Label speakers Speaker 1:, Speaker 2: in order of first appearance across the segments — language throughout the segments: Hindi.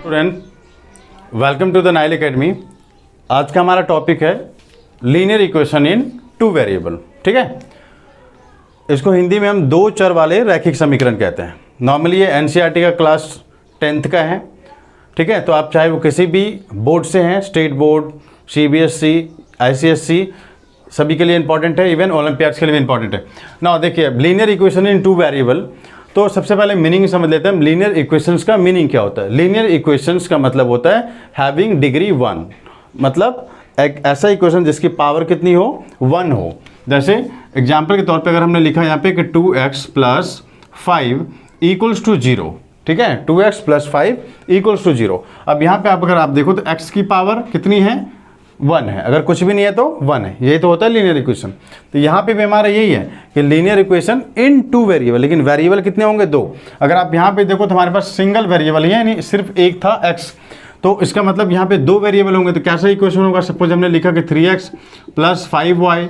Speaker 1: Student, welcome to the Nile academy. आज का हमारा टॉपिक है linear equation in two variable. ठीक है, इसको हिंदी में हम दो चर वाले रैखिक समीकरण कहते हैं। नॉर्मली ये एनसीईआरटी का क्लास 10th का है। ठीक है, तो आप चाहे वो किसी भी बोर्ड से हैं, स्टेट बोर्ड, सीबीएसई, आईसीएसई, सभी के लिए इंपॉर्टेंट है, इवन ओलंपियाड्स के लिए भी इंपॉर्टेंट है ना। देखिए, linear equation in two variable, तो सबसे पहले मीनिंग समझ लेते हैं। लीनियर इक्वेशंस का मीनिंग क्या होता है? लीनियर इक्वेशंस का मतलब होता है हैविंग डिग्री 1, मतलब एक ऐसा इक्वेशन जिसकी पावर कितनी हो, 1 हो। जैसे एग्जाम्पल के तौर पे अगर हमने लिखा यहाँ पे कि 2x + 5 = 0। ठीक है, 2x + 5 = 0। अब यहाँ पे अगर आप देखो तो x की पावर कितनी है, 1 है। अगर कुछ भी नहीं है तो 1 है। यही तो होता है लीनियर इक्वेशन। तो यहाँ पे भी हमारा यही है कि linear equation in two variable, लेकिन वेरिएबल कितने होंगे, 2। अगर आप यहाँ पे देखो तो हमारे पास सिंगल वेरिएबल ही है, यानी सिर्फ एक था x, तो इसका मतलब यहाँ पे 2 वेरिएबल होंगे। तो कैसा इक्वेशन होगा? सपोज हमने लिखा कि 3x + 5y,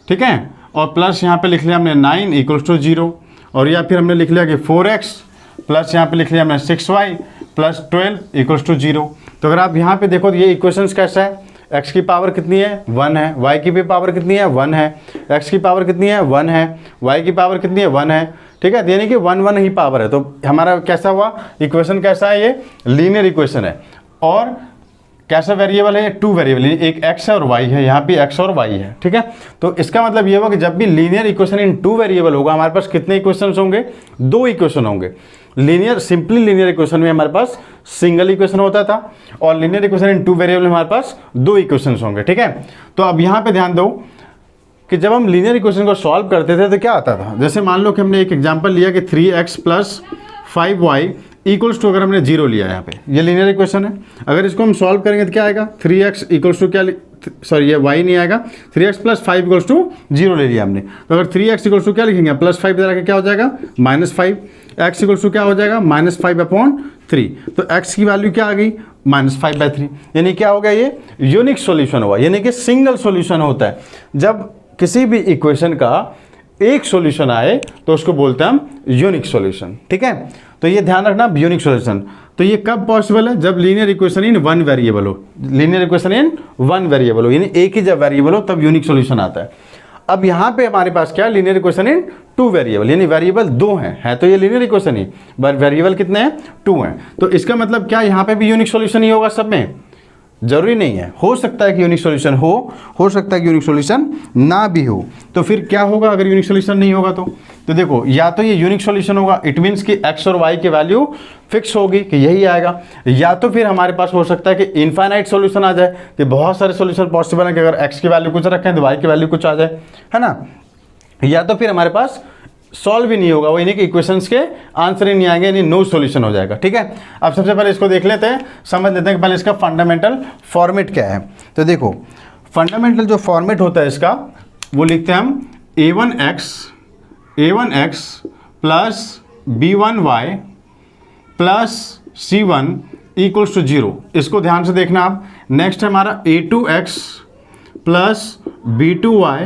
Speaker 1: ठीक है, और प्लस यहाँ पे लिख लिया हमने 9 = 0, और या फिर हमने लिख लिया कि 4x प्लस यहाँ पे लिख लिया हमने 6y + 12 = 0। तो अगर आप यहाँ पे देखो तो ये इक्वेशंस कैसा है, x की पावर कितनी है, 1 है, y की भी पावर कितनी है, 1 है, x की पावर कितनी है, 1 है, y की पावर कितनी है, 1 है। ठीक है, यानी कि 1 ही पावर है। तो हमारा कैसा हुआ इक्वेशन, कैसा है, ये लीनियर इक्वेशन है। और कैसा वेरिएबल है, 2 वेरिएबल, एक x है और y है, यहाँ भी x और y है। ठीक है, तो इसका मतलब ये हुआ कि जब भी लीनियर इक्वेशन इन 2 वेरिएबल होगा, हमारे पास कितने इक्वेशंस होंगे, 2 इक्वेशन होंगे। लीनियर, सिंपली लीनियर इक्वेशन में हमारे पास सिंगल इक्वेशन होता था, और लीनियर इक्वेशन इन 2 वेरिएबल में हमारे पास 2 इक्वेशंस होंगे। ठीक है, तो अब यहाँ पे ध्यान दो कि जब हम लीनियर इक्वेशन को सॉल्व करते थे तो क्या आता था। जैसे मान लो कि हमने एक एग्जांपल लिया कि 3x + 5y = अगर हमने 0 लिया, यहाँ पे ये लीनियर इक्वेशन है। अगर इसको हम सॉल्व करेंगे तो क्या आएगा, 3x = क्या, सॉरी ये y नहीं आएगा, 3x + 5 = 0 ले लिया हमने। तो अगर 3x = क्या लिखेंगे, +5 इधर आके क्या हो जाएगा, -5, x = क्या हो जाएगा, -5/3। तो x की वैल्यू क्या आ गई, -5/3। यानी क्या हो गया, ये यूनिक सॉल्यूशन हुआ, यानी कि सिंगल सॉल्यूशन होता है। जब किसी भी इक्वेशन का एक सॉल्यूशन आए तो उसको बोलते हैं हम यूनिक सॉल्यूशन। ठीक है, तो ये ध्यान रखना, यूनिक सॉल्यूशन। तो ये कब पॉसिबल है, जब लीनियर इक्वेशन इन 1 वेरिएबल हो। लीनियर इक्वेशन इन 1 वेरिएबल हो, यानी एक ही जब वेरिएबल हो तब यूनिक सॉल्यूशन आता है। अब यहाँ पे हमारे पास क्या है, लीनियर इक्वेशन इन 2 वेरिएबल, यानी वेरिएबल 2 हैं, है तो ये linear equation he, but variable कितने हैं, 2 हैं। तो इसका मतलब क्या, यहाँ पे भी यूनिक सॉल्यूशन ही होगा सब में? जरूरी नहीं है, हो सकता है कि यूनिक सॉल्यूशन हो सकता है कि यूनिक सॉल्यूशन ना भी हो। तो फिर क्या होगा अगर यूनिक सॉल्यूशन नहीं होगा? तो देखो, या तो ये यूनिक सॉल्यूशन होगा, इट मीन्स कि x और y की वैल्यू फिक्स होगी कि यही आएगा, या तो फिर हमारे पास हो सकता है कि इनफाइनाइट सॉल्यूशन आ जाए, कि बहुत सारे सॉल्यूशन पॉसिबल है कि अगर x की वैल्यू कुछ रखें तो y की वैल्यू कुछ आ जाए, है ना। या तो फिर हमारे पास सॉल्व ही नहीं होगा, वो यानी कि इक्वेशंस के आंसर ही नहीं आएंगे, यानी नो सॉल्यूशन हो जाएगा। ठीक है, अब सबसे पहले इसको देख लेते हैं, समझ लेते हैं कि पहले इसका फंडामेंटल फॉर्मेट क्या है। तो देखो, फंडामेंटल जो फॉर्मेट होता है इसका, वो लिखते हैं हम a1x + b1y + c1 = 0। इसको ध्यान से देखना आप। नेक्स्ट है हमारा a2x + b2y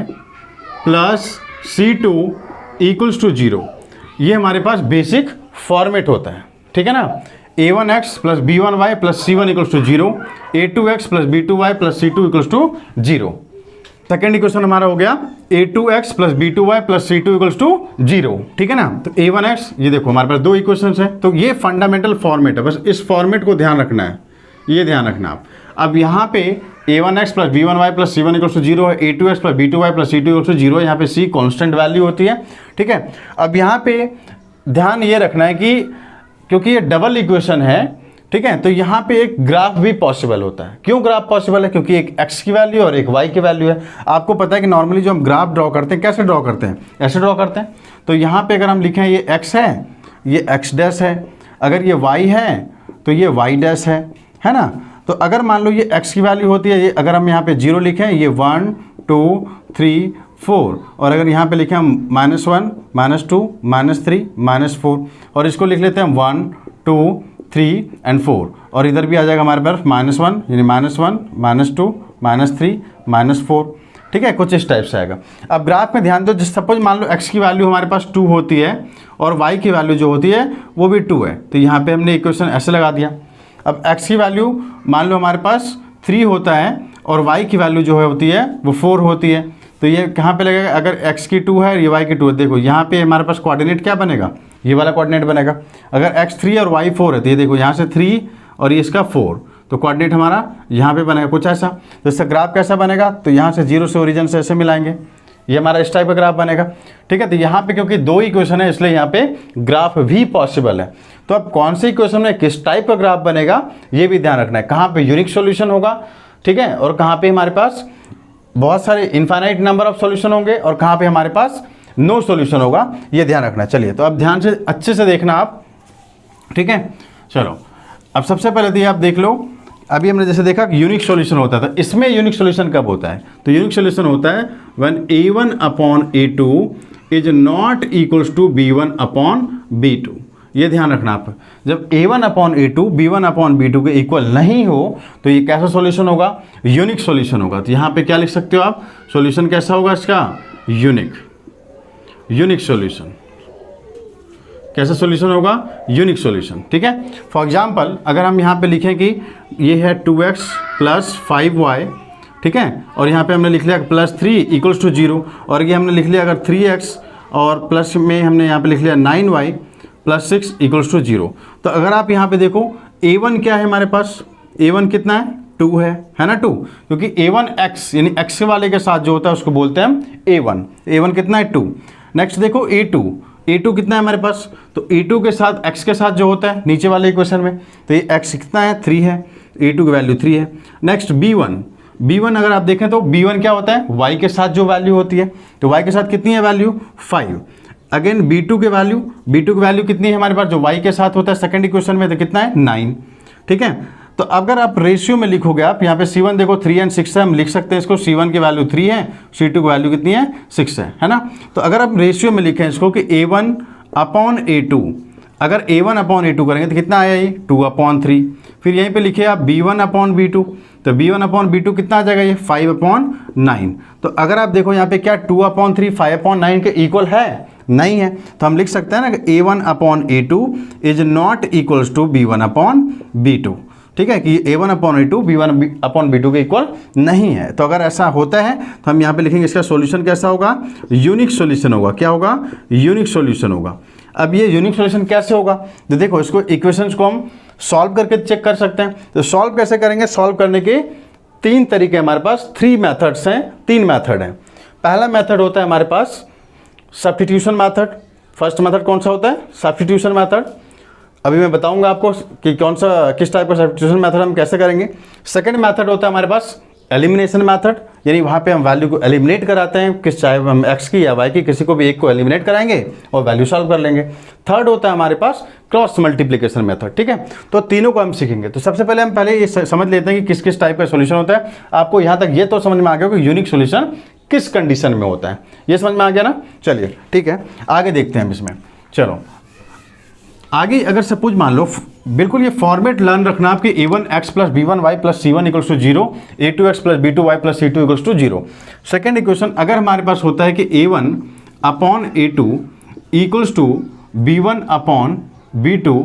Speaker 1: + c2 = 0। ये हमारे पास बेसिक फॉर्मेट होता है। ठीक है ना, a1x + b1y + c1 = 0, a2x + b2y + c2 = 0। Second equation हमारा हो गया a2x + b2y + c2 = 0। ठीक है ना, तो a1x, ये देखो हमारे पास 2 इक्वेशंस हैं, तो ये फंडामेंटल फॉर्मेट है, बस इस फॉर्मेट को ध्यान रखना है, ये ध्यान रखना आप। अब यहाँ पे a1x + b1y + c1 = 0 है, a2x + b2y + c2 = 0 है। यहाँ पे c कांस्टेंट वैल्यू होती है। ठीक है, अब यहाँ पे ध्यान ये रखना है कि क्योंकि ये डबल इक्वेशन है, ठीक है, तो यहाँ पे एक ग्राफ भी पॉसिबल होता है। क्यों ग्राफ पॉसिबल है? क्योंकि एक x की वैल्यू और एक y की वैल्यू है। आपको पता है कि नॉर्मली जो हम ग्राफ ड्रॉ करते हैं, कैसे ड्रॉ करते हैं, ऐसे ड्रॉ करते हैं। तो यहाँ पे अगर हम लिखें ये x है, ये x' है, अगर ये y है तो ये y' है ना। तो अगर मान लो ये x की वैल्यू होती है, ये अगर हम यहाँ पे 0 लिखें, ये 1 2 3 4, और अगर यहाँ पे लिखें हम -1 -2 -3 -4, और इसको लिख लेते हैं 1 2 3 और 4, और इधर भी आ जाएगा हमारे पास -1, यानी -1 -2 -3 -4। ठीक है, कुछ इस टाइप से आएगा। अब ग्राफ में ध्यान दो, जिस सपोज मान लो x की वैल्यू हमारे पास 2 होती है और y की वैल्यू जो होती है वो भी 2 है, तो यहाँ पे हमने इक्वेशन ऐसे लगा दिया। अब x की वैल्यू मान लो हमारे पास 3 होता है और y की वैल्यू जो है होती है वो 4 होती है, तो ये कहाँ पे लगेगा? अगर x की 2 है, ये y की 2 है, देखो यहाँ पे हमारे पास कोऑर्डिनेट क्या बनेगा? ये वाला कोऑर्डिनेट बनेगा। अगर x 3 और y 4 है तो ये देखो यहाँ से 3 और ये इसका 4, तो कोऑर्डिनेट हमारा यहाँ पे बनेगा कुछ ऐसा। तो इसका ग्राफ कैसा बनेगा? तो यहाँ से 0 से ओरिजिन से ऐसे मिलाएंगे, ये हमारा इस टाइप का ग्राफ बनेगा। ठीक है, तो यहाँ पे क्योंकि 2 इक्वेशन है इसलिए यहाँ पे ग्राफ भी पॉसिबल है। तो अब कौन से इक्वेशन में किस टाइप का ग्राफ बनेगा ये भी ध्यान रखना है, कहाँ पे यूनिक सॉल्यूशन होगा, ठीक है, और कहाँ पे हमारे पास बहुत सारे इनफाइनाइट नंबर ऑफ सॉल्यूशन होंगे और कहाँ पे हमारे पास नो सॉल्यूशन होगा, ये ध्यान रखना। चलिए, तो अब ध्यान से अच्छे से देखना आप, ठीक है। चलो, अब सबसे पहले तो ये आप देख लो, अभी हमने जैसे देखा कि यूनिक सॉल्यूशन होता था, इसमें यूनिक सॉल्यूशन कब होता है? तो यूनिक सॉल्यूशन होता है when a1 upon a2 is not equals to b1 upon b2। ये ध्यान रखना आप, जब a1 upon a2 b1 upon b2 के इक्वल नहीं हो तो ये कैसा सॉल्यूशन होगा? यूनिक सॉल्यूशन होगा। तो यहाँ पे क्या लिख सकते हो आप? सॉल्यूशन कैसा होगा इसका? Unique solution. कैसा सॉल्यूशन होगा? Unique solution. ठीक है, फॉर एग्जांपल अगर हम यहाँ पे लिखें कि ये है 2x प्लस 5y, ठीक है, और यहाँ पे हमने लिख लिया प्लस 3 इक्वल्स टू 0, और ये हमने लिख लिया अगर 3x और प्लस में हमने यहाँ पे लिख लिया 9y प्लस 6 इक्वल्स टू 0। तो अगर आप यहाँ पे देखो a1 क्या है हमारे पास? a1 कितना है? 2 है ना, 2, क्योंकि a1 x यानी x वाले के साथ जो होता है उसको बोलते हैं हम a1। a1 कितना है? 2। नेक्स्ट देखो a2 कितना है हमारे पास? तो a2 के साथ x के साथ जो होता है नीचे वाले इक्वेशन में, तो ये x कितना है? 3 है, a2 की वैल्यू 3 है। नेक्स्ट b1 अगर आप देखें तो b1 क्या होता है? y के साथ जो वैल्यू होती है, तो y के साथ कितनी है वैल्यू? 5। अगेन b2 की वैल्यू कितनी है हमारे पास? जो y के साथ होता है सेकंड इक्वेशन में, तो कितना है? 9। ठीक है, तो अगर आप रेशियो में लिखोगे, आप यहाँ पे C1 देखो 3 एंड 6 है, हम लिख सकते हैं इसको C1 की वैल्यू 3 है, C2 की वैल्यू कितनी है? 6 है ना। तो अगर आप रेशियो में लिखें इसको कि a1 अपॉन a2, अगर a1 अपॉन a2 करेंगे तो कितना आया? ये 2/3। फिर यहीं पे लिखे आप b1 अपॉन b2, तो b1 अपॉन b2 कितना आ जाएगा? ये 5/9। तो अगर आप देखो यहाँ पे क्या 2/3 5/9 के इक्वल है? नहीं है, तो हम लिख सकते हैं ना कि a1 upon a2 is not equals to b1 upon b2। ठीक है, कि a1 upon a2 b1 upon b2 के इक्वल नहीं है। तो अगर ऐसा होता है तो हम यहाँ पे लिखेंगे इसका सॉल्यूशन कैसा होगा? यूनिक सॉल्यूशन होगा। क्या होगा? यूनिक सॉल्यूशन होगा। अब ये यूनिक सॉल्यूशन कैसे होगा? तो देखो, इसको इक्वेशंस को हम सॉल्व करके चेक कर सकते हैं। तो सॉल्व कैसे करेंगे? सॉल्व करने के 3 तरीके हमारे पास, 3 मेथड्स हैं, 3 मेथड हैं। पहला मेथड होता है हमारे पास सब्स्टिट्यूशन मेथड। फर्स्ट मेथड कौन सा होता है? Substitution method. अभी मैं बताऊंगा आपको कि कौन सा, किस टाइप का सब्स्टिट्यूशन मेथड हम कैसे करेंगे। सेकंड मेथड होता है हमारे पास एलिमिनेशन मेथड, यानी वहाँ पे हम वैल्यू को एलिमिनेट कराते हैं, किस चाहे हम x की या y की किसी को भी एक को एलिमिनेट कराएंगे और वैल्यू सॉल्व कर लेंगे। थर्ड होता है हमारे पास क्रॉस मल्टीप्लिकेशन मेथड। ठीक है, तो तीनों को हम सीखेंगे। तो सबसे पहले हम ये समझ लेते हैं कि किस किस टाइप का सोल्यूशन होता है। आपको यहाँ तक ये तो समझ में आ गया कि यूनिक सोल्यूशन किस कंडीशन में होता है, ये समझ में आ गया ना। चलिए ठीक है, आगे देखते हैं हम इसमें। चलो आगे, अगर सपोज मान लो, बिल्कुल ये फॉर्मेट लर्न रखना आपकी a1x plus b1y plus c1 equals to 0, a2x plus b2y plus c2 equals to 0। Second equation अगर हमारे पास होता है कि a1 upon a2 equals to b1 upon b2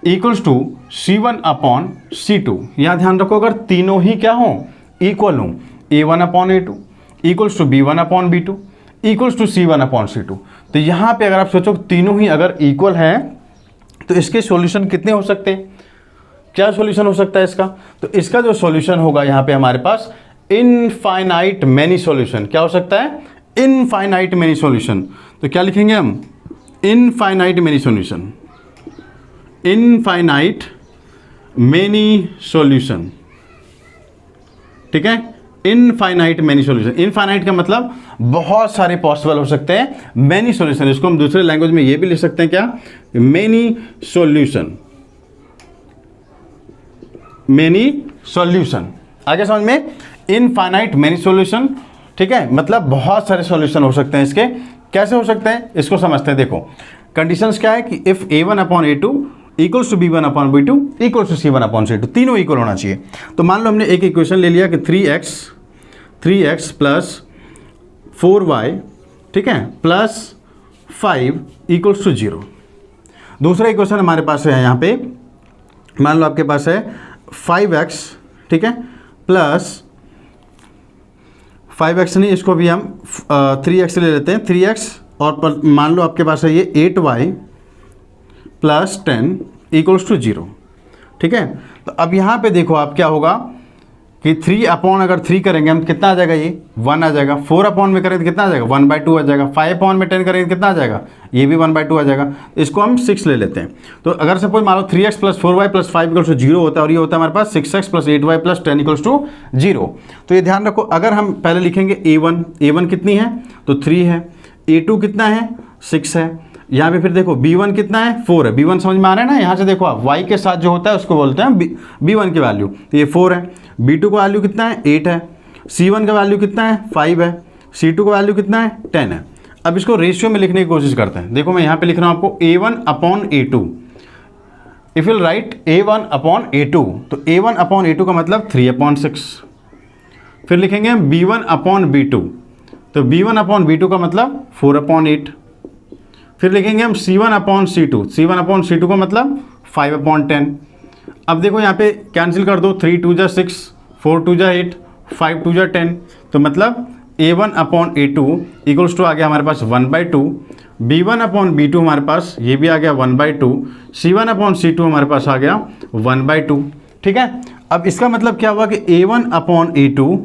Speaker 1: equals to c1 upon c2। यहाँ ध्यान रखो, अगर तीनों ही क्या हो? इक्वल हो, a1 upon a2 equals to b1 upon b2 equals to c1 upon c2। तो यहाँ पे अगर आप सोचो तीनों ही अगर इक्वल हैं तो इसके सॉल्यूशन कितने हो सकते हैं? क्या सॉल्यूशन हो सकता है इसका? तो इसका जो सॉल्यूशन होगा यहाँ पे हमारे पास इनफाइनाइट मैनी सॉल्यूशन। क्या हो सकता है? Infinite many solution. तो क्या लिखेंगे हम? Infinite many solution, infinite many solution. ठीक है, इनफाइनाइट मैनी सॉल्यूशन। इनफाइनाइट का मतलब बहुत सारे पॉसिबल हो सकते हैं, मैनी सॉल्यूशन। इसको हम दूसरे लैंग्वेज में ये भी लिख सकते हैं, क्या? Many solution, many solution. आगे समझ में? Infinite many solution. ठीक है, मतलब बहुत सारे सॉल्यूशन हो सकते हैं इसके। कैसे हो सकते हैं इसको समझते हैं। देखो कंडीशंस क्या है कि if a1 upon a2 equals to b1 upon b2 equals to c1 upon c2, तीनों इक्वल होना चाहिए। तो मान लो हमने एक इक्वेशन ले लिया कि 3x प्लस 4y, ठीक है, प्लस 5 इक्वल्स टू 0। दूसरा इक्वेशन हमारे पास है यहाँ पे मान लो आपके पास है 5x, ठीक है, प्लस 5x नहीं, इसको भी हम 3x ले लेते हैं, 3x और मान लो आपके पास है ये 8y प्लस 10 इक्वल्स टू 0, ठीक है। तो अब यहाँ पे देखो आप क्या होगा कि 3 अपॉन अगर 3 करेंगे हम, कितना आ जाएगा, ये 1 आ जाएगा। 4 अपॉन में करेंगे तो कितना आ जाएगा, 1/2 आ जाएगा। 5 अपॉन में 10 करेंगे तो कितना आ जाएगा, ये भी 1/2 आ जाएगा। इसको हम 6 ले लेते हैं। तो अगर सपोज मान लो 3x plus 4y plus 5 equals to 0 होता है, और ये होता है हमारे पास 6x plus 8y plus 10 equals to 0। तो ये ध्यान रखो, अगर हम पहले लिखेंगे a1 कितनी है, तो 3 है, a2 कितना है, 6 है, यहाँ पे फिर देखो b1 कितना है, 4 है। b1 समझ में आ रहा है ना, यहाँ से देखो आप y के साथ जो होता है उसको बोलते हैं b1 की वैल्यू, तो ये 4 है। b2 का वैल्यू कितना है, 8 है। c1 का वैल्यू कितना है, 5 है। c2 का वैल्यू कितना है, 10 है। अब इसको रेशियो में लिखने की कोशिश करते हैं। देखो मैं यहाँ पे लिख रहा हूँ आपको a1 upon a2। If you right a1 upon a2, तो a1 अपॉन a2 का मतलब 3/6। फिर लिखेंगे हम b1 अपॉन b2, तो b1 अपॉन b2 का मतलब 4/8। फिर लिखेंगे हम c1 upon c2, c1 upon c2 का मतलब 5/10। अब देखो यहाँ पे कैंसिल कर दो, 3 2 जा 6, 4 2 जा 8, 5 2 जा 10, तो मतलब a1 upon a2 equals to आ गया हमारे पास 1/2। b1 अपॉन b2 हमारे पास ये भी आ गया 1/2। c1 अपॉन c2 हमारे पास आ गया 1/2, ठीक है। अब इसका मतलब क्या हुआ कि a1 upon a2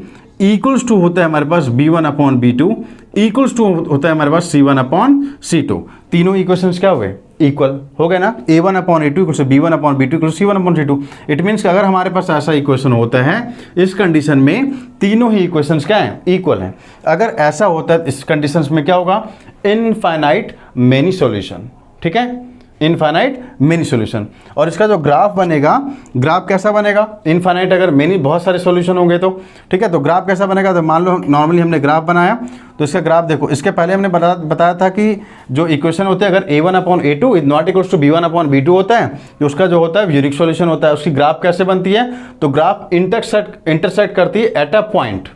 Speaker 1: equals to होता है हमारे पास b1 upon b2 equals to होता है हमारे पास c1 अपॉन c2। तीनों इक्वेशंस क्या हुए, इक्वल हो गए ना। a1 upon a2 equals b1 upon b2 equals c1 upon c2। It means कि अगर हमारे पास ऐसा इक्वेशन होता है, इस कंडीशन में तीनों ही इक्वेशंस क्या हैं, इक्वल हैं। अगर ऐसा होता है इस कंडीशंस में क्या होगा, इनफाइनाइट मेनी सॉल्यूशन, ठीक है, इनफाइनाइट मेनी सॉल्यूशन। और इसका जो ग्राफ बनेगा, ग्राफ कैसा बनेगा, इनफाइनाइट अगर मेनी बहुत सारे सॉल्यूशन होंगे तो, ठीक है। तो ग्राफ कैसा बनेगा, तो मान लो नॉर्मली हमने ग्राफ बनाया, तो इसका ग्राफ देखो, इसके पहले हमने बताया था कि जो इक्वेशन होते हैं, अगर a1 upon a2 is not equals to b1 upon b2 होता है, तो उसका जो होता है यूनिक सॉल्यूशन होता है। उसकी ग्राफ कैसे बनती है, तो ग्राफ इंटरसेक्ट करती है एट अ पॉइंट।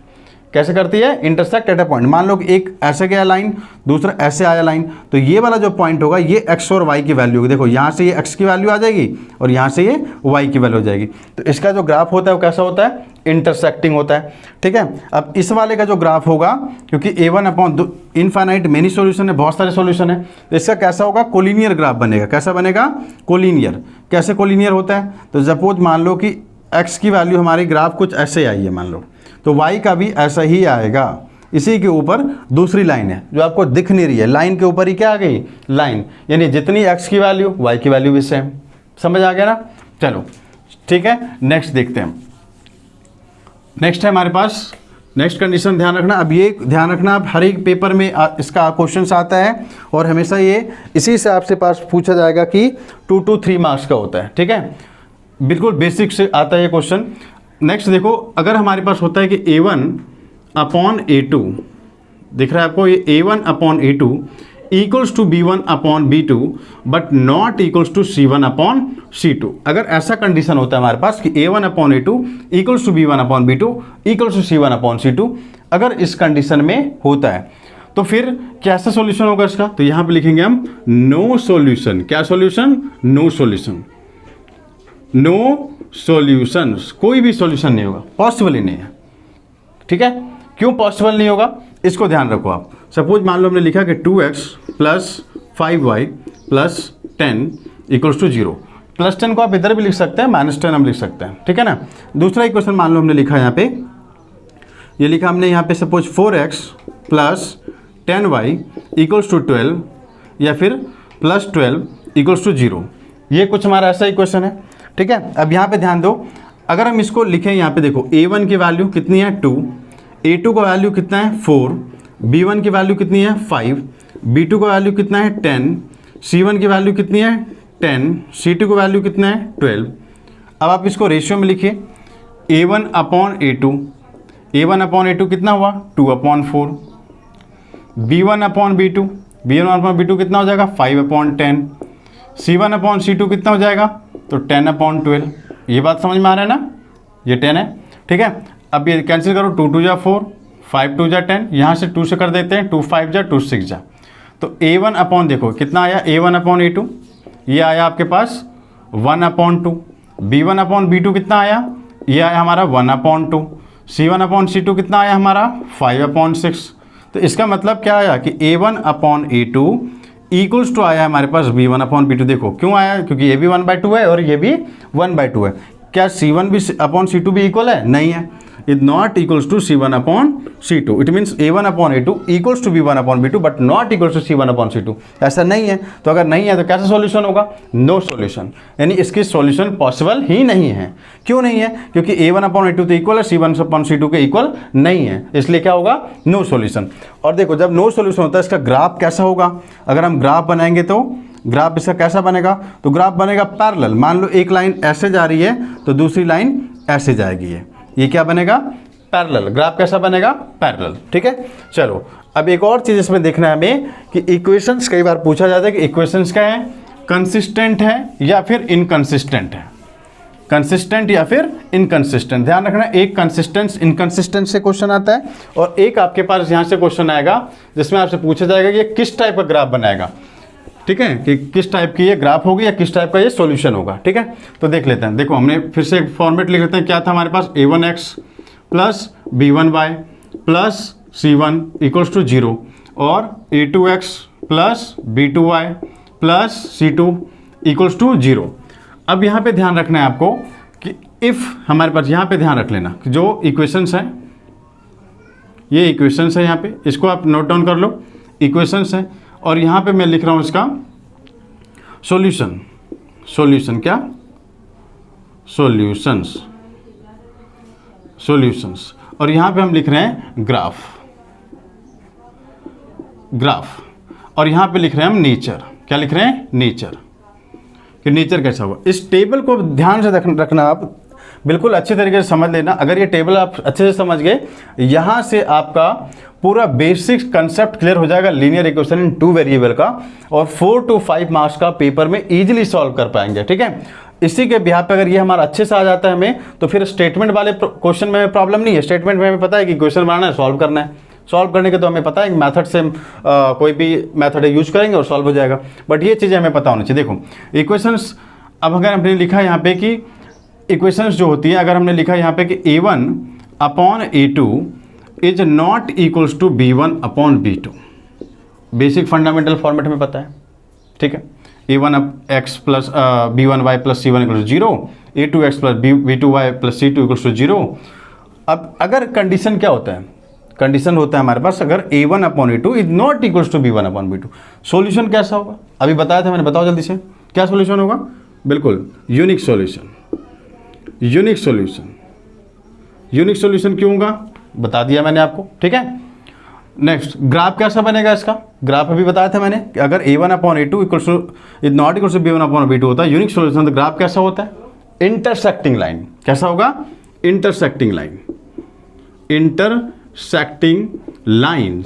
Speaker 1: कैसे करती है, इंटरसेक्ट एट अ पॉइंट। मान लो कि एक ऐसे गया लाइन, दूसरा ऐसे आया लाइन, तो ये वाला जो पॉइंट होगा ये x और y की वैल्यू होगी। देखो यहाँ से ये x की वैल्यू आ जाएगी और यहाँ से ये y की वैल्यू हो जाएगी। तो इसका जो ग्राफ होता है वो कैसा होता है, इंटरसेक्टिंग होता है, ठीक है। अब इस वाले का जो ग्राफ होगा, क्योंकि a1 upon infinite many solution है, बहुत सारे सॉल्यूशन है, तो इसका कैसा होगा, कोलिनियर ग्राफ बनेगा। कैसा बनेगा, कोलिनियर। कैसे कोलिनियर होता है, तो सपोज मान लो कि x की वैल्यू हमारी ग्राफ कुछ ऐसे आई है मान लो, तो y का भी ऐसा ही आएगा। इसी के ऊपर दूसरी लाइन है जो आपको दिख नहीं रही है, लाइन के ऊपर ही क्या आ गई, लाइन, यानी जितनी x की वैल्यू y की वैल्यू भी सेम। समझ आ गया ना, चलो ठीक है, नेक्स्ट देखते हैं। नेक्स्ट है हमारे पास, नेक्स्ट कंडीशन ध्यान रखना। अब ये ध्यान रखना, अब हर एक पेपर में इसका क्वेश्चन आता है और हमेशा ये इसी से आपसे पास पूछा जाएगा कि 2 to 3 मार्क्स का होता है, ठीक है, बिल्कुल बेसिक से आता है ये क्वेश्चन। नेक्स्ट देखो, अगर हमारे पास होता है कि a1 अपॉन a2, दिख रहा है आपको, ये a1 upon a2 equals to b1 upon b2 but not equals to c1 upon c2। अगर ऐसा कंडीशन होता है हमारे पास कि a1 upon a2 equals to b1 upon b2 equals to c1 upon c2, अगर इस कंडीशन में होता है तो फिर कैसा सॉल्यूशन होगा इसका, तो यहाँ पे लिखेंगे हम नो सॉल्यूशन। क्या solution, no solution, no solutions, कोई भी सॉल्यूशन नहीं होगा, पॉसिबल ही नहीं है, ठीक है। क्यों पॉसिबल नहीं होगा, इसको ध्यान रखो आप। सपोज मान लो हमने लिखा कि 2x plus 5y plus 10 equals to 0। Plus 10 को आप इधर भी लिख सकते हैं, -10 हम लिख सकते हैं, ठीक है ना। दूसरा इक्वेशन मान लो हमने लिखा यहाँ पे, ये लिखा हमने यहाँ पे suppose 4x plus 10y equals to 12 या फिर प्लस 12 इक्वल्स टू 0। ये कुछ हमारा ऐसा इक्वेशन है, ठीक है। अब यहाँ पे ध्यान दो, अगर हम इसको लिखें यहाँ पे देखो, a1 की वैल्यू कितनी है 2, a2 का वैल्यू कितना है 4, b1 की वैल्यू कितनी है 5, b2 का वैल्यू कितना है 10, c1 की वैल्यू कितनी है 10, c2 का वैल्यू कितना है 12। अब आप इसको रेशियो में लिखिए, a1 upon a2, a1 upon a2 कितना हुआ 2/4, b1 upon b2, b1 upon b2 कितना हो जाएगा 5/10, c1 अपॉन c2 कितना हो जाएगा, तो 10/12। ये बात समझ में आ रहा है ना, ये 10 है, ठीक है। अब ये कैंसिल करो, 2 2 जा 4, 5 2 जा 10, यहाँ से 2 से कर देते हैं, 2 5 जा 2 6 जा, तो a1 अपॉन देखो कितना आया, a1 अपॉन a2 ये आया आपके पास 1/2, B1/B2 कितना आया, ये आया हमारा 1/2। C1/C2 कितना आया हमारा 5/6। तो इसका मतलब क्या आया कि A1/A2 इक्वल्स टू आया हमारे पास B1/B2। देखो क्यों आया, क्योंकि ये भी 1/2 है और ये भी 1/2 है। क्या C1 भी अपॉन C2 भी इक्वल है? नहीं है, is not equals to C1/C2। It means A1/A2 equals to B1/B2 but not equals to C1/C2। ऐसा नहीं है। तो अगर नहीं है तो कैसा सॉल्यूशन होगा? नो सॉल्यूशन, यानी इसकी सॉल्यूशन पॉसिबल ही नहीं है। क्यों नहीं है? क्योंकि A1/A2 तो इक्वल है, C1/C2 के इक्वल नहीं है, इसलिए क्या होगा? No solution. और देखो जब नो सॉल्यूशन होता है इसका ग्राफ कैसा होगा? अगर हम ग्राफ बनाएंगे तो ग्राफ इसका कैसा बनेगा? तो ग्राफ बनेगा पैरेलल। मान लो एक लाइन ऐसे जा रही है तो दूसरी लाइन ऐसे जाएगी, ये क्या बनेगा? पैरेलल। ग्राफ कैसा बनेगा? पैरेलल। ठीक है, चलो अब एक और चीज़ इसमें देखना है हमें कि इक्वेशंस, कई बार पूछा जाता है कि इक्वेशंस क्या है, कंसिस्टेंट है या फिर इनकंसिस्टेंट है। कंसिस्टेंट या फिर इनकंसिस्टेंट, ध्यान रखना, एक कंसिस्टेंट इनकंसिस्टेंट से क्वेश्चन आता है और एक आपके पास यहाँ से क्वेश्चन आएगा जिसमें आपसे पूछा जाएगा कि ये किस टाइप का ग्राफ बनाएगा। ठीक है, कि किस टाइप की ये ग्राफ होगी या किस टाइप का ये सॉल्यूशन होगा। ठीक है, तो देख लेते हैं। देखो हमने फिर से एक फॉर्मेट लिख लेते हैं। क्या था हमारे पास? A1x plus B1y plus C1 equals to 0 और A2x plus B2y plus C2 equals to 0। अब यहाँ पे ध्यान रखना है आपको कि इफ़ हमारे पास, यहाँ पे ध्यान रख लेना जो इक्वेशंस हैं, ये इक्वेशंस है, यहाँ पे इसको आप नोट डाउन कर लो, इक्वेशंस है। और यहाँ पे मैं लिख रहा हूँ इसका सॉल्यूशन। सॉल्यूशन क्या? Solutions, solutions. और यहाँ पे हम लिख रहे हैं ग्राफ, ग्राफ। और यहाँ पे लिख रहे हैं हम नेचर। क्या लिख रहे हैं? नेचर, कि नेचर कैसा होगा। इस टेबल को ध्यान से रखना, आप बिल्कुल अच्छे तरीके से समझ लेना। अगर ये टेबल आप अच्छे से समझ गए, यहाँ से आपका पूरा बेसिक कंसेप्ट क्लियर हो जाएगा लीनियर इक्वेशन इन 2 वेरिएबल का, और 4 to 5 मार्क्स का पेपर में इजीली सॉल्व कर पाएंगे। ठीक है, इसी के बिहार पे अगर ये हमारा अच्छे से आ जाता है हमें, तो फिर स्टेटमेंट वाले क्वेश्चन में प्रॉब्लम नहीं है। स्टेटमेंट में हमें पता है कि क्वेश्चन बनाना है, सॉल्व करना है। सॉल्व करने के तो हमें पता है कि मेथड से कोई भी मेथड यूज करेंगे और सॉल्व हो जाएगा। बट ये चीज़ें हमें पता होनी चाहिए। देखो इक्वेशंस, अब अगर हमने लिखा है यहाँ पे कि इक्वेशंस जो होती है, अगर हमने लिखा यहाँ पे कि A1/A2 is not equals to B1/B2, basic fundamental format में पता है। ठीक है, A1x plus B1y plus C1 equals 0, A2x plus B2y plus C2 equals to 0। अब अगर कंडीशन क्या होता है? कंडीशन होता है हमारे पास अगर A1/A2 is not equals to B1/B2, solution कैसा होगा? अभी बताया था मैंने, बताओ जल्दी से क्या सॉल्यूशन होगा? बिल्कुल unique solution. Unique solution, unique solution क्यों होगा? बता दिया मैंने आपको। ठीक है, नेक्स्ट ग्राफ कैसा बनेगा इसका? ग्राफ अभी बताया था मैंने कि अगर A1/A2 equals to is not equals to B1/B2 होता है यूनिक सॉल्यूशन, तो ग्राफ कैसा होता है? Intersecting line. कैसा होगा? Intersecting line. Intersecting line,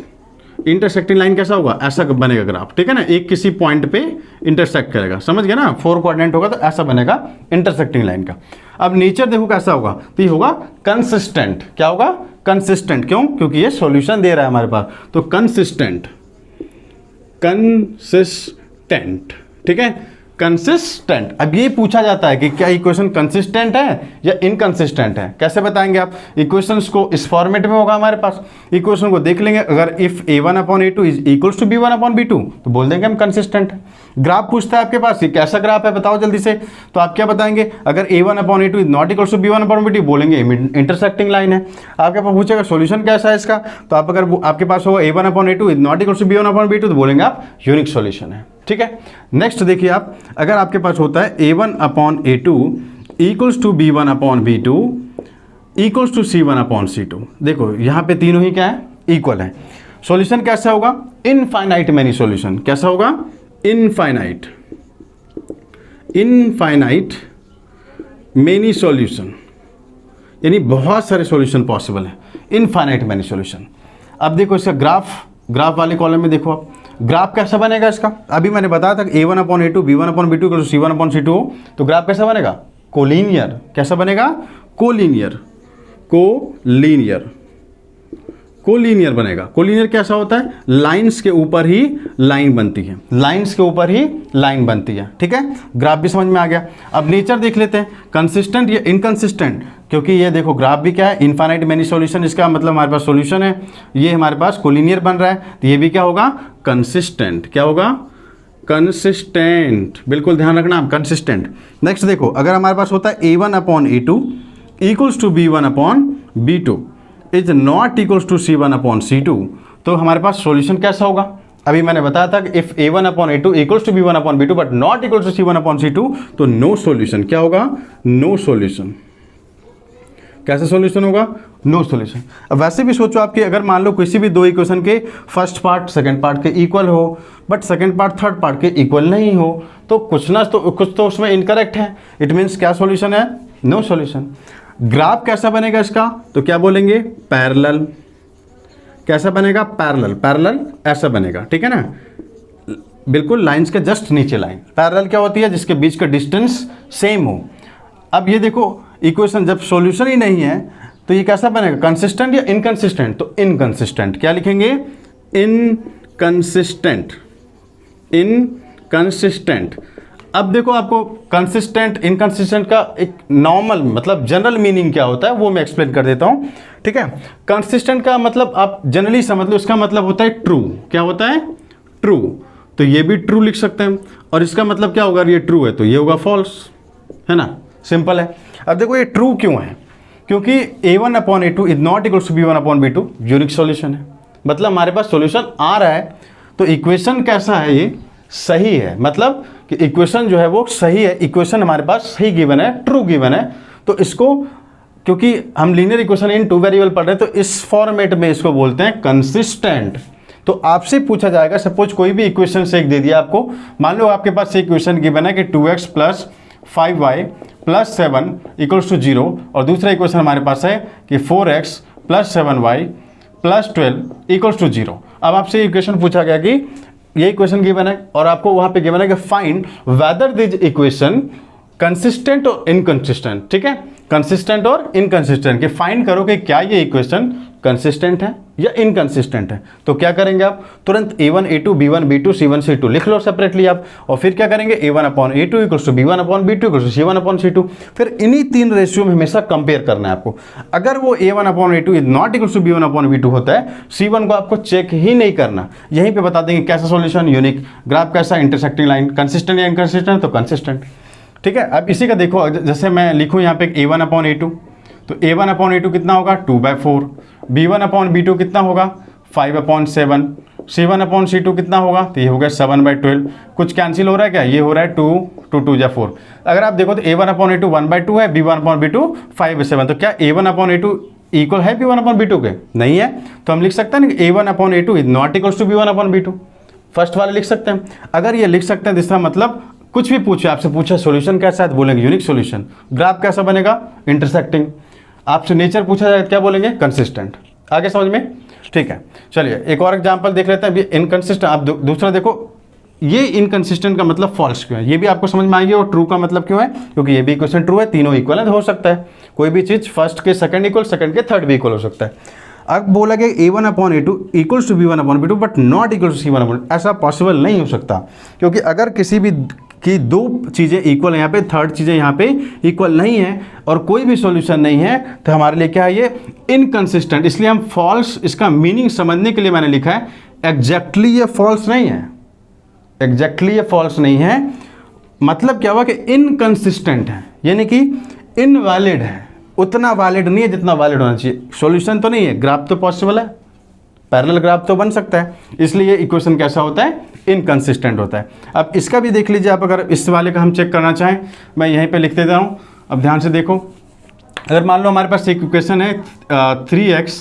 Speaker 1: intersecting line कैसा होगा? ऐसा बनेगा ग्राफ। ठीक है ना, एक किसी पॉइंट पे इंटरसेक्ट करेगा, समझ गया ना? 4 क्वाड्रेंट होगा तो ऐसा बनेगा इंटरसेक्टिंग लाइन का। अब नेचर देखो कैसा होगा, तो ये होगा कंसिस्टेंट। क्या होगा? कंसिस्टेंट। क्यों? क्योंकि ये सॉल्यूशन दे रहा है हमारे पास, तो कंसिस्टेंट। कंसिस्टेंट, ठीक है, कंसिस्टेंट। अब ये पूछा जाता है कि क्या इक्वेशन कंसिस्टेंट है या इनकंसिस्टेंट है। कैसे बताएंगे आप? इक्वेशंस को इस फॉर्मेट में होगा हमारे पास, इक्वेशन को देख लेंगे। अगर if A1/A2 is equals to B1/B2 तो बोल देंगे हम कंसिस्टेंट है। ग्राफ पूछता है आपके पास, ये कैसा ग्राफ है बताओ जल्दी से, तो आप क्या बताएंगे? अगर A1/A2 is not equals to B1/B2 बोलेंगे इंटरसेक्टिंग लाइन है। आपके पास पूछेगा सॉल्यूशन कैसा है इसका, तो आप अगर आपके पास होगा A1/A2 is not equals to B1/B2 तो बोलेंगे आप यूनिक सॉल्यूशन है। ठीक है, नेक्स्ट देखिए आप, अगर आपके पास होता है A1/A2 equals to B1/B2 equals to C1/C2, देखो यहाँ पे तीनों ही क्या है? इक्वल है। सॉल्यूशन कैसा होगा? Infinite many solution. कैसा होगा? इनफाइनाइट, इनफाइनाइट मैनी सॉल्यूशन, यानी बहुत सारे सॉल्यूशन पॉसिबल है। Infinite many solution. अब देखो इसका ग्राफ, ग्राफ वाले कॉलम में देखो आप, ग्राफ कैसा बनेगा इसका? अभी मैंने बताया था कि A1/A2 B1/B2 C1/C2 हो, तो ग्राफ कैसा बनेगा? कोलीनियर। कैसा बनेगा? कोलीनियर, कोलीनियर, कोलिनियर बनेगा। कोलिनियर कैसा होता है? लाइंस के ऊपर ही लाइन बनती है, लाइंस के ऊपर ही लाइन बनती है। ठीक है, ग्राफ भी समझ में आ गया। अब नेचर देख लेते हैं, कंसिस्टेंट या इनकंसिस्टेंट, क्योंकि ये देखो ग्राफ भी क्या है, इनफाइनाइट मेनी सॉल्यूशन, इसका मतलब हमारे पास सॉल्यूशन है, ये हमारे पास कोलिनियर बन रहा है, तो ये भी क्या होगा? कंसिस्टेंट। क्या होगा? कंसिस्टेंट। बिल्कुल ध्यान रखना, कंसिस्टेंट। नेक्स्ट देखो, अगर हमारे पास होता है A1/A2 equals to B1/B2 is not equals to C1/C2, तो हमारे पास सॉल्यूशन कैसा होगा? अभी मैंने बताया था कि if A1/A2 equals to B1/B2 but not equals to C1/C2, तो नो सॉल्यूशन। क्या होगा? No solution. कैसे सॉल्यूशन होगा? No solution. अब वैसे भी सोचो आपके, अगर मान लो किसी भी दो इक्वेशन के फर्स्ट पार्ट सेकंड पार्ट के इक्वल हो, but second part third part के इक्वल नहीं हो, तो कुछ तो उसमें इनकरेक्ट है। इट मीन्स क्या सॉल्यूशन है? No solution. ग्राफ कैसा बनेगा इसका? तो क्या बोलेंगे? पैरेलल। कैसा बनेगा? पैरेलल। पैरेलल ऐसा बनेगा, ठीक है ना, बिल्कुल लाइंस के जस्ट नीचे लाइन। पैरेलल क्या होती है? जिसके बीच का डिस्टेंस सेम हो। अब ये देखो इक्वेशन जब सॉल्यूशन ही नहीं है तो ये कैसा बनेगा? कंसिस्टेंट या इनकंसिस्टेंट? तो इनकंसिस्टेंट। क्या लिखेंगे? इनकंसिस्टेंट। इनकंसिस्टेंट। अब देखो आपको कंसिस्टेंट इनकंसिस्टेंट का एक नॉर्मल मतलब जनरल मीनिंग क्या होता है वो मैं एक्सप्लेन कर देता हूं। ठीक है, कंसिस्टेंट का मतलब आप जनरली समझ लो, इसका मतलब होता है ट्रू। क्या होता है? ट्रू। तो ये भी ट्रू लिख सकते हैं, और इसका मतलब क्या होगा? ये ट्रू है तो ये होगा फॉल्स, है ना, सिंपल है। अब देखो ये ट्रू क्यों है? क्योंकि A1/A2 is not equal to B1/B2 unique solution है, मतलब हमारे पास सॉल्यूशन आ रहा है, तो इक्वेशन कैसा है? ये सही है, मतलब कि इक्वेशन जो है वो सही है, इक्वेशन हमारे पास सही गिवन है, ट्रू गिवन है। तो इसको, क्योंकि हम linear equation in two variable पढ़ रहे हैं, तो इस फॉर्मेट में इसको बोलते हैं कंसिस्टेंट। तो आपसे पूछा जाएगा, सपोज कोई भी इक्वेशन से एक दे दिया आपको, मान लो आपके पास एक इक्वेशन गिवन है कि 2x + 5y + 7 = 0, और दूसरा इक्वेशन हमारे पास है कि 4x + 7y + 12 = 0। अब आपसे इक्वेशन पूछा गया कि ये इक्वेशन गिवन है, और आपको वहां पे गिवन है कि find whether this equation consistent और इनकंसिस्टेंट। ठीक है, कंसिस्टेंट और इनकंसिस्टेंट, कि फाइंड करो कि क्या ये इक्वेशन कंसिस्टेंट है या इनकंसिस्टेंट है। तो क्या करेंगे आप? तुरंत A1, A2, B1, B2, C1, C2 लिख लो सेपरेटली आप, और फिर क्या करेंगे? A1/A2 = B1/B2 = C1/C2। फिर इन्हीं तीन रेशियो में हमेशा कंपेयर करना है आपको। अगर वो A1/A2 is not equal to B1/B2 होता है, C1 को आपको चेक ही नहीं करना, यहीं पे बता देंगे कैसा सॉल्यूशन, यूनिक। ग्राफ कैसा? Intersecting line. कंसिस्टेंट या इनकंसिस्टेंट? तो कंसिस्टेंट। ठीक है, अब इसी का देखो, जैसे मैं लिखूँ यहाँ पे A1/A2, तो A1/A2 कितना होगा? 2/4। B1/B2 कितना होगा? 5/7। C1/C2 कितना होगा? तो ये हो गया 7/12। कुछ कैंसिल हो रहा है क्या? ये हो रहा है 2, 2 2 4। अगर आप देखो तो A1/A2 1/2 है, B1/B2 5/7। तो क्या A1/A2 इक्वल है B1/B2 के? नहीं है। तो हम लिख सकते हैं ना कि A1/A2 is not equal to B1/B2। First वाले लिख सकते हैं। अगर ये लिख सकते हैं तो इसका मतलब कुछ भी पूछे, आपसे पूछा सोल्यूशन कैसा है तो बोलेंगे यूनिक सोल्यूशन। ग्राफ कैसा बनेगा? इंटरसेक्टिंग। आपसे नेचर पूछा जाए क्या बोलेंगे? कंसिस्टेंट। आगे समझ में? ठीक है, चलिए एक और एग्जांपल देख लेते हैं। इनकंसिस्टेंट, आप दूसरा देखो, ये इनकंसिस्टेंट का मतलब फॉल्स क्यों है, ये भी आपको समझ में आएगी। और ट्रू का मतलब क्यों है? क्योंकि ये भी इक्वेशन ट्रू है, तीनों इक्वल है, हो सकता है कोई भी चीज़ फर्स्ट के सेकंड इक्वल, सेकंड के थर्ड भी इक्वल हो सकता है। अब बोला गया A1/A2 equals to B1/B2 but not equal to C1/B2, ऐसा पॉसिबल नहीं हो सकता, क्योंकि अगर किसी भी की दो चीज़ें इक्वल है, यहाँ पे थर्ड चीज़ें यहाँ पे इक्वल नहीं है और कोई भी सॉल्यूशन नहीं है, तो हमारे लिए क्या है? ये इनकंसिस्टेंट। इसलिए हम फॉल्स, इसका मीनिंग समझने के लिए मैंने लिखा है एग्जैक्टली ये फॉल्स नहीं है, एग्जैक्टली ये फॉल्स नहीं है। मतलब क्या हुआ कि इनकंसिस्टेंट है, यानी कि इनवैलिड है, उतना वैलिड नहीं है जितना वैलिड होना चाहिए। सॉल्यूशन तो नहीं है, ग्राफ तो पॉसिबल है, पैरेलल ग्राफ तो बन सकता है, इसलिए इक्वेशन कैसा होता है? इनकंसिस्टेंट होता है। अब इसका भी देख लीजिए आप, अगर इस वाले का हम चेक करना चाहें, मैं यहीं पे लिख देता हूँ। अब ध्यान से देखो, अगर मान लो हमारे पास एक इक्वेशन है 3x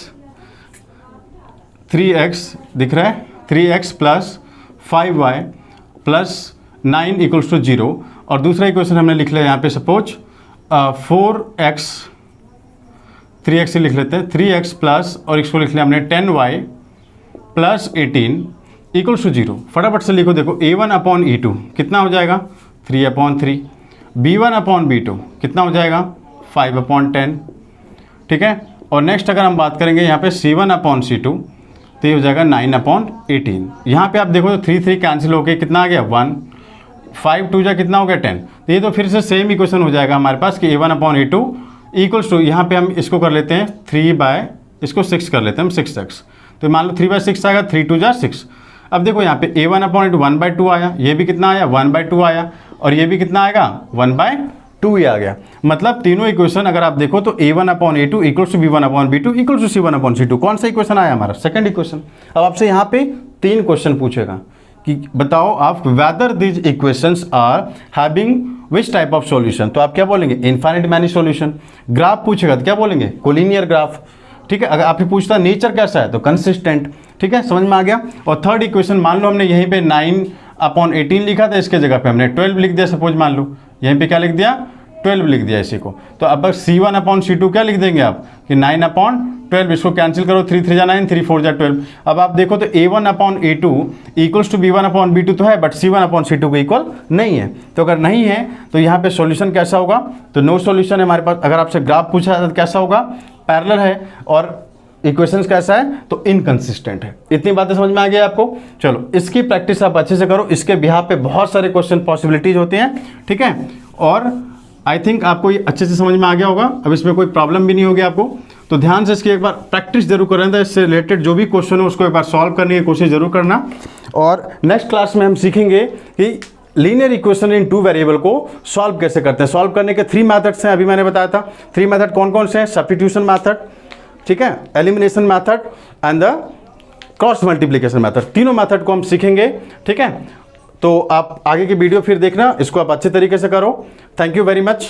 Speaker 1: दिख रहा है, 3x + 5y + 9 = 0, और दूसरा इक्वेशन हमने लिख लिया यहाँ पे सपोज 4x, 3x से लिख लेते हैं, 3x प्लस और इसको लिख लिया हमने 10y + 18 = 0। फटाफट से लिखो, देखो A1/E2 कितना हो जाएगा? 3/3। B1/B2 कितना हो जाएगा? 5/10। ठीक है, और नेक्स्ट अगर हम बात करेंगे यहाँ पे C1/C2 तो ये हो जाएगा 9/18। यहाँ पे आप देखो तो 3 3 कैंसिल हो गए, कितना आ गया 1, 5 2 जा कितना हो गया 10। तो ये तो फिर से सेम इक्वेशन हो जाएगा हमारे पास कि A1/A2 इक्वल्स टू, यहाँ पे हम इसको कर लेते हैं 3/6 कर लेते हैं हम 6x। तो मान लो 3/6 आएगा, 3 2 जा 6। अब देखो यहाँ पे A1/A2 1/2 आया, ये भी कितना आया 1/2 आया, और ये भी कितना आएगा 1/2 ही आ गया। मतलब तीनों इक्वेशन अगर आप देखो तो A1/A2 equals to B1/B2 equals to C1/C2। कौन सा इक्वेशन आया हमारा? Second equation. अब आपसे यहाँ पे 3 क्वेश्चन पूछेगा कि बताओ आप whether these equations are having which type of solution. तो आप क्या बोलेंगे? Infinite many solution. ग्राफ पूछेगा तो क्या बोलेंगे? Collinear graph. ठीक है, अगर आपसे पूछता नेचर कैसा है तो कंसिस्टेंट। ठीक है, समझ में आ गया। और थर्ड इक्वेशन मान लो हमने यहीं पे 9/18 लिखा था, इसके जगह पे हमने 12 लिख दिया, सपोज मान लो यहीं पे क्या लिख दिया 12 लिख दिया इसी को। तो अब C1/C2 क्या लिख देंगे आप कि 9/12, इसको कैंसिल करो, 3 3 जा 9, 3 4 जा 12। अब आप देखो तो A1/A2 इक्वल्स टू B1/B2 तो है, बट C1/C2 को इक्वल नहीं है। तो अगर नहीं है तो यहाँ पे सॉल्यूशन कैसा होगा? तो नो सॉल्यूशन है हमारे पास। अगर आपसे ग्राफ पूछा जाता तो कैसा होगा? पैरेलल है। और इक्वेशंस कैसा है? तो इनकंसिस्टेंट है। इतनी बातें समझ में आ गई आपको? चलो इसकी प्रैक्टिस आप अच्छे से करो। इसके बिहाफ पे बहुत सारे क्वेश्चन पॉसिबिलिटीज होते हैं। ठीक है, और आई थिंक आपको ये अच्छे से समझ में आ गया होगा। अब इसमें कोई प्रॉब्लम भी नहीं होगी आपको। तो ध्यान से इसकी एक बार प्रैक्टिस जरूर करें, तो इससे रिलेटेड जो भी क्वेश्चन हो उसको एक बार सॉल्व करने की कोशिश जरूर करना। और नेक्स्ट क्लास में हम सीखेंगे कि लीनियर इक्वेशन इन 2 वेरिएबल को सॉल्व कैसे करते हैं। सॉल्व करने के 3 मेथड्स हैं, अभी मैंने बताया था। 3 मेथड कौन कौन से हैं? सब्स्टिट्यूशन मेथड, ठीक है, elimination method and the cross multiplication method. तीनों मेथड को हम सीखेंगे। ठीक है, तो आप आगे की वीडियो फिर देखना, इसको आप अच्छे तरीके से करो। Thank you very much.